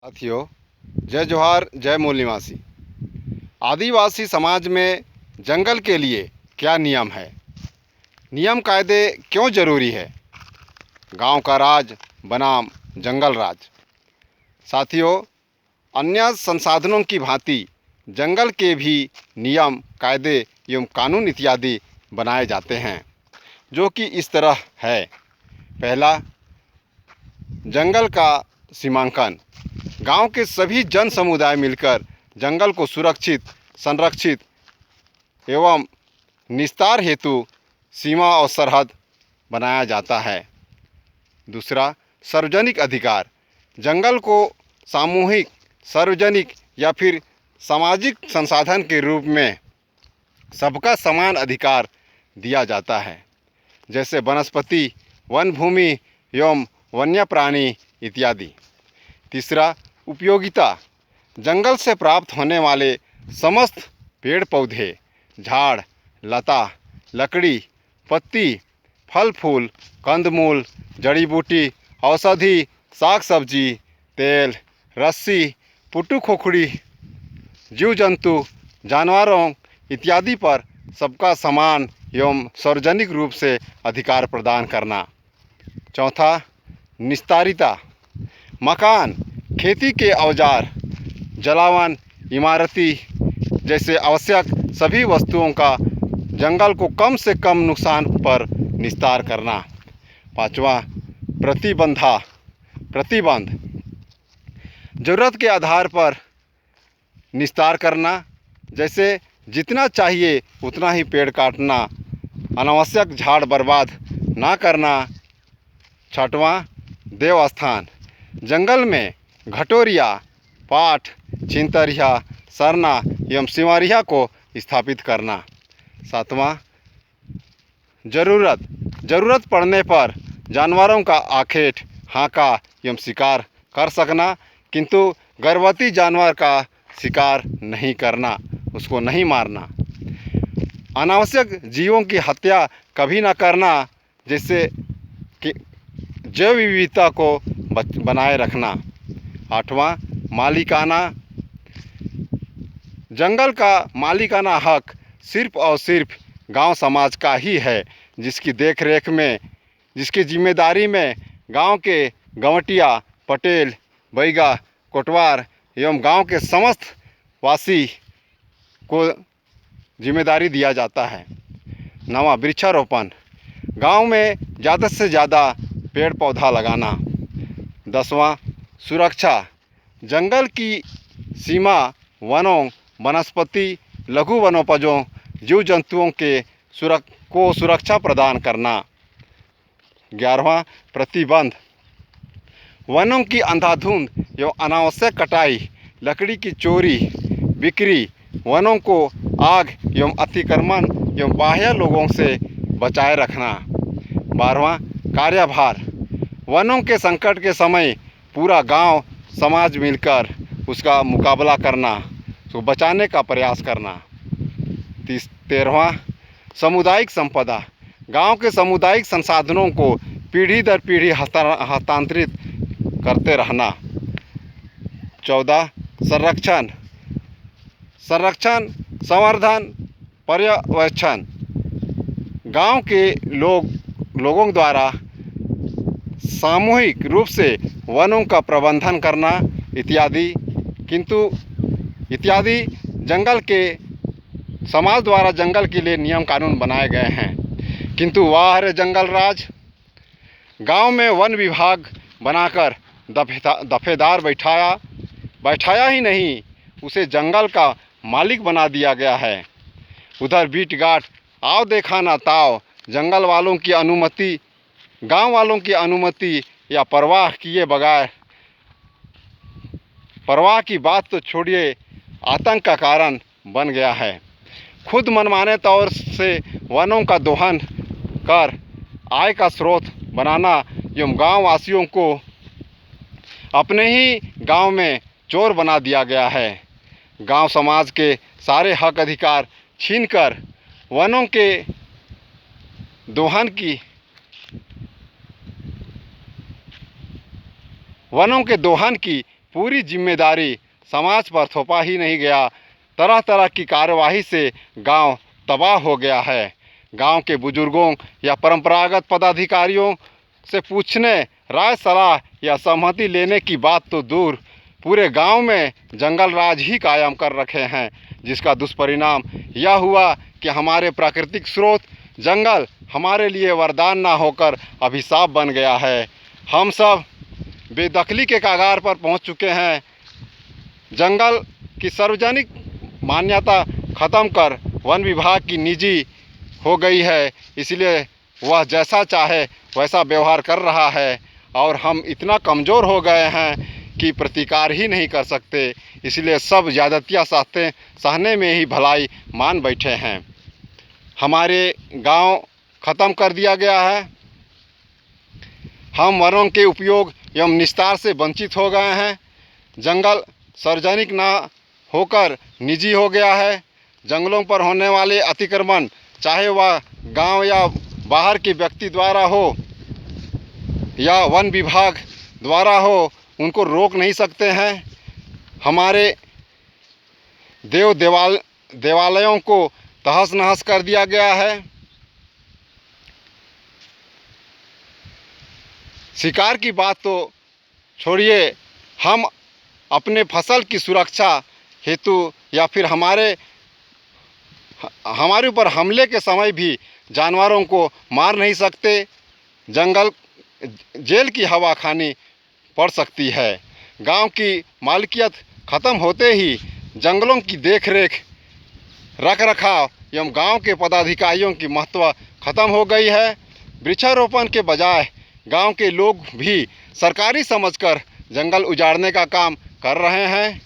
साथियों, जय जोहार, जय मूल निवासी। आदिवासी समाज में जंगल के लिए क्या नियम है? नियम कायदे क्यों ज़रूरी है? गांव का राज बनाम जंगल राज। साथियों, अन्य संसाधनों की भांति जंगल के भी नियम कायदे एवं कानून इत्यादि बनाए जाते हैं, जो कि इस तरह है। पहला, जंगल का सीमांकन। गांव के सभी जन समुदाय मिलकर जंगल को सुरक्षित, संरक्षित एवं निस्तार हेतु सीमा और सरहद बनाया जाता है। दूसरा, सार्वजनिक अधिकार। जंगल को सामूहिक, सार्वजनिक या फिर सामाजिक संसाधन के रूप में सबका समान अधिकार दिया जाता है, जैसे वनस्पति, वन भूमि एवं वन्य प्राणी इत्यादि। तीसरा, उपयोगिता। जंगल से प्राप्त होने वाले समस्त पेड़ पौधे, झाड़, लता, लकड़ी, पत्ती, फल फूल, कंदमूल, जड़ी बूटी, औषधि, साग सब्जी, तेल, रस्सी, पुट्टू खोखड़ी, जीव जंतु, जानवरों इत्यादि पर सबका समान एवं सार्वजनिक रूप से अधिकार प्रदान करना। चौथा, निस्तारिता। मकान, खेती के औजार, जलावन, इमारती जैसे आवश्यक सभी वस्तुओं का जंगल को कम से कम नुकसान पर निस्तार करना। पांचवा, प्रतिबंध। ज़रूरत के आधार पर निस्तार करना, जैसे जितना चाहिए उतना ही पेड़ काटना, अनावश्यक झाड़ बर्बाद ना करना। छठवां, देवस्थान। जंगल में घटोरिया, पाठ, चिंतरिया, सरना एवं सिमरिया को स्थापित करना। सातवां, ज़रूरत पड़ने पर जानवरों का आखेट, हाका एवं शिकार कर सकना, किंतु गर्भवती जानवर का शिकार नहीं करना, उसको नहीं मारना। अनावश्यक जीवों की हत्या कभी न करना, जिससे कि जैव विविधता को बनाए रखना। आठवां, मालिकाना। जंगल का मालिकाना हक सिर्फ और सिर्फ गांव समाज का ही है, जिसकी देखरेख में, जिसकी जिम्मेदारी में गांव के गंवटिया, पटेल, बैगा, कोटवार एवं गांव के समस्त वासी को जिम्मेदारी दिया जाता है। नवा, वृक्षारोपण। गांव में ज़्यादा से ज़्यादा पेड़ पौधा लगाना। 10वां, सुरक्षा। जंगल की सीमा वनों, वनस्पति, लघु वनोपजों, जीव जंतुओं के सुरक्षा प्रदान करना। 11वां, प्रतिबंध। वनों की अंधाधुंध एवं अनावश्यक कटाई, लकड़ी की चोरी, बिक्री, वनों को आग एवं अतिक्रमण एवं बाह्य लोगों से बचाए रखना। 12वां, कार्यभार। वनों के संकट के समय पूरा गांव समाज मिलकर उसका मुकाबला करना, उसको बचाने का प्रयास करना। 13वां, सामुदायिक संपदा। गांव के सामुदायिक संसाधनों को पीढ़ी दर पीढ़ी हस्तांतरित करते रहना। 14, संरक्षण, संवर्धन, पर्यवेक्षण। गांव के लोगों द्वारा सामूहिक रूप से वनों का प्रबंधन करना इत्यादि जंगल के समाज द्वारा जंगल के लिए नियम कानून बनाए गए हैं। किंतु वाह रे जंगल राज, गांव में वन विभाग बनाकर दफेदार बैठाया ही नहीं, उसे जंगल का मालिक बना दिया गया है। उधर बीट गांठ आओ देखा ना ताओ, जंगल वालों की अनुमति, गांव वालों की अनुमति या परवाह किए बगैर, परवाह की बात तो छोड़िए, आतंक का कारण बन गया है। खुद मनमाने तौर से वनों का दोहन कर आय का स्रोत बनाना एवं गांव वासियों को अपने ही गांव में चोर बना दिया गया है। गांव समाज के सारे हक अधिकार छीनकर वनों के दोहन की पूरी जिम्मेदारी समाज पर थोपा ही नहीं गया। तरह तरह की कार्यवाही से गांव तबाह हो गया है। गांव के बुजुर्गों या परंपरागत पदाधिकारियों से पूछने, राय सलाह या सहमति लेने की बात तो दूर, पूरे गांव में जंगल राज ही कायम कर रखे हैं, जिसका दुष्परिणाम यह हुआ कि हमारे प्राकृतिक स्रोत जंगल हमारे लिए वरदान ना होकर अभिशाप बन गया है। हम सब बेदखली के कगार पर पहुंच चुके हैं। जंगल की सार्वजनिक मान्यता ख़त्म कर वन विभाग की निजी हो गई है, इसलिए वह जैसा चाहे वैसा व्यवहार कर रहा है और हम इतना कमज़ोर हो गए हैं कि प्रतिकार ही नहीं कर सकते। इसलिए सब ज़्यादतियाँ सहने में ही भलाई मान बैठे हैं। हमारे गांव ख़त्म कर दिया गया है। हम वनों के उपयोग एवं निस्तार से वंचित हो गए हैं। जंगल सार्वजनिक ना होकर निजी हो गया है। जंगलों पर होने वाले अतिक्रमण, चाहे वह गांव या बाहर के व्यक्ति द्वारा हो या वन विभाग द्वारा हो, उनको रोक नहीं सकते हैं। हमारे देवालयों को तहस नहस कर दिया गया है। शिकार की बात तो छोड़िए, हम अपने फसल की सुरक्षा हेतु या फिर हमारे ऊपर हमले के समय भी जानवरों को मार नहीं सकते। जंगल जेल की हवा खानी पड़ सकती है। गांव की मालिकियत ख़त्म होते ही जंगलों की देखरेख, रखरखाव एवं गांव के पदाधिकारियों की महत्व ख़त्म हो गई है। वृक्षारोपण के बजाय गांव के लोग भी सरकारी समझकर जंगल उजाड़ने का काम कर रहे हैं।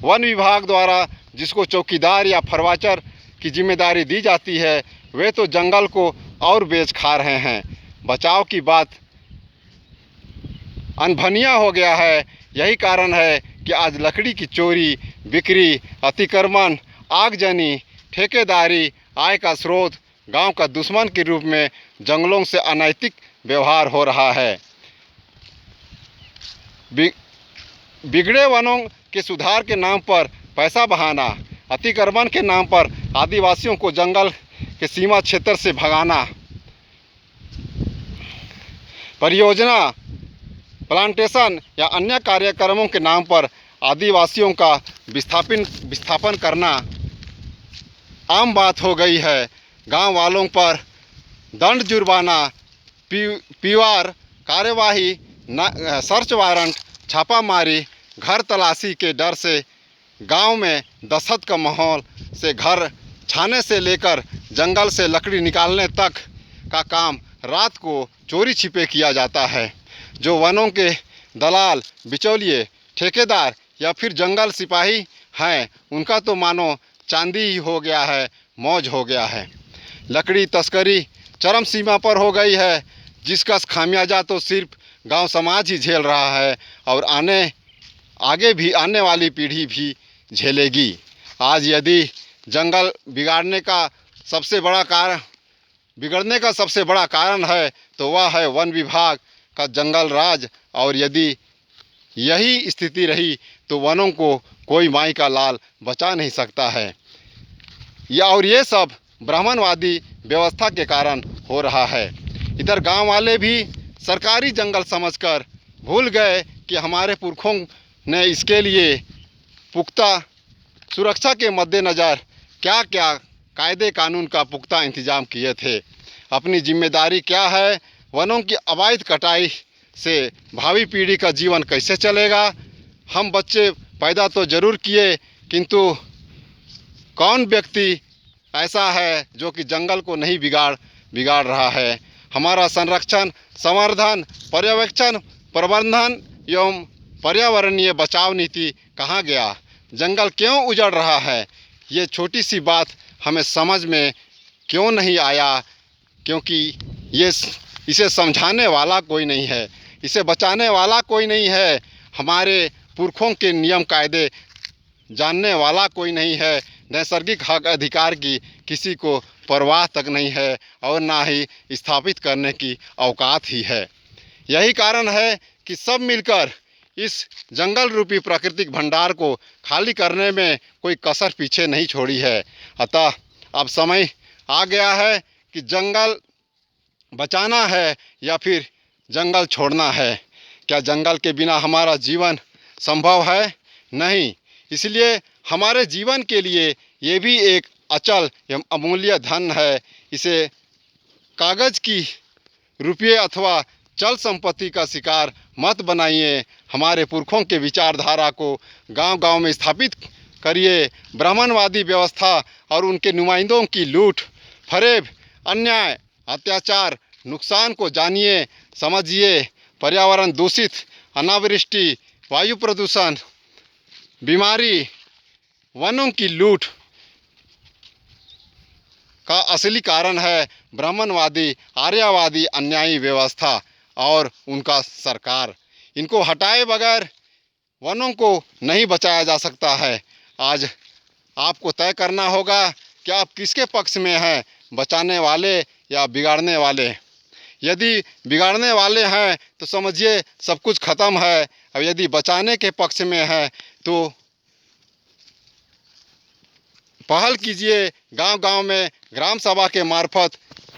वन विभाग द्वारा जिसको चौकीदार या फरवाचर की जिम्मेदारी दी जाती है, वे तो जंगल को और बेच खा रहे हैं। बचाव की बात अनभनिया हो गया है। यही कारण है कि आज लकड़ी की चोरी, बिक्री, अतिक्रमण, आगजनी, ठेकेदारी आय का स्रोत, गांव का दुश्मन के रूप में जंगलों से अनैतिक व्यवहार हो रहा है। बिगड़े वनों के सुधार के नाम पर पैसा बहाना, अतिक्रमण के नाम पर आदिवासियों को जंगल के सीमा क्षेत्र से भगाना, परियोजना, प्लांटेशन या अन्य कार्यक्रमों के नाम पर आदिवासियों का विस्थापन करना आम बात हो गई है। गांव वालों पर दंड, जुर्माना, पीवार कार्यवाही, सर्च वारंट, छापामारी, घर तलाशी के डर से गांव में दहशत का माहौल से घर छाने से लेकर जंगल से लकड़ी निकालने तक का काम रात को चोरी छिपे किया जाता है। जो वनों के दलाल, बिचौलिए, ठेकेदार या फिर जंगल सिपाही हैं, उनका तो मानो चांदी ही हो गया है, मौज हो गया है। लकड़ी तस्करी चरम सीमा पर हो गई है, जिसका खामियाजा तो सिर्फ गांव समाज ही झेल रहा है और आगे भी आने वाली पीढ़ी भी झेलेगी। आज यदि जंगल बिगड़ने का सबसे बड़ा कारण है तो वह है वन विभाग का जंगल राज। और यदि यही स्थिति रही तो वनों को कोई माई का लाल बचा नहीं सकता है। ये सब ब्राह्मणवादी व्यवस्था के कारण हो रहा है। इधर गांव वाले भी सरकारी जंगल समझकर भूल गए कि हमारे पुरखों ने इसके लिए पुख्ता सुरक्षा के मद्देनज़र क्या क्या कायदे कानून का पुख्ता इंतजाम किए थे। अपनी जिम्मेदारी क्या है, वनों की अवैध कटाई से भावी पीढ़ी का जीवन कैसे चलेगा। हम बच्चे पैदा तो ज़रूर किए, किंतु कौन व्यक्ति ऐसा है जो कि जंगल को नहीं बिगाड़ रहा है। हमारा संरक्षण, संवर्धन, पर्यवेक्षण, प्रबंधन एवं पर्यावरणीय बचाव नीति कहाँ गया? जंगल क्यों उजड़ रहा है? ये छोटी सी बात हमें समझ में क्यों नहीं आया? क्योंकि इसे समझाने वाला कोई नहीं है, इसे बचाने वाला कोई नहीं है, हमारे पुरखों के नियम कायदे जानने वाला कोई नहीं है। नैसर्गिक हक अधिकार की किसी को परवाह तक नहीं है और ना ही स्थापित करने की औकात ही है। यही कारण है कि सब मिलकर इस जंगल रूपी प्राकृतिक भंडार को खाली करने में कोई कसर पीछे नहीं छोड़ी है। अतः अब समय आ गया है कि जंगल बचाना है या फिर जंगल छोड़ना है। क्या जंगल के बिना हमारा जीवन संभव है? नहीं। इसलिए हमारे जीवन के लिए ये भी एक अचल एवं अमूल्य धन है। इसे कागज़ की, रुपये अथवा चल संपत्ति का शिकार मत बनाइए। हमारे पुरखों के विचारधारा को गांव-गांव में स्थापित करिए। ब्राह्मणवादी व्यवस्था और उनके नुमाइंदों की लूट, फरेब, अन्याय, अत्याचार, नुकसान को जानिए, समझिए। पर्यावरण दूषित, अनावृष्टि, वायु प्रदूषण, बीमारी, वनों की लूट का असली कारण है ब्राह्मणवादी, आर्यवादी, अन्यायी व्यवस्था और उनका सरकार। इनको हटाए बगैर वनों को नहीं बचाया जा सकता है। आज आपको तय करना होगा कि आप किसके पक्ष में हैं, बचाने वाले या बिगाड़ने वाले। यदि बिगाड़ने वाले हैं तो समझिए सब कुछ ख़त्म है, और यदि बचाने के पक्ष में है तो पहल कीजिए। गांव-गांव में ग्राम सभा के मार्फत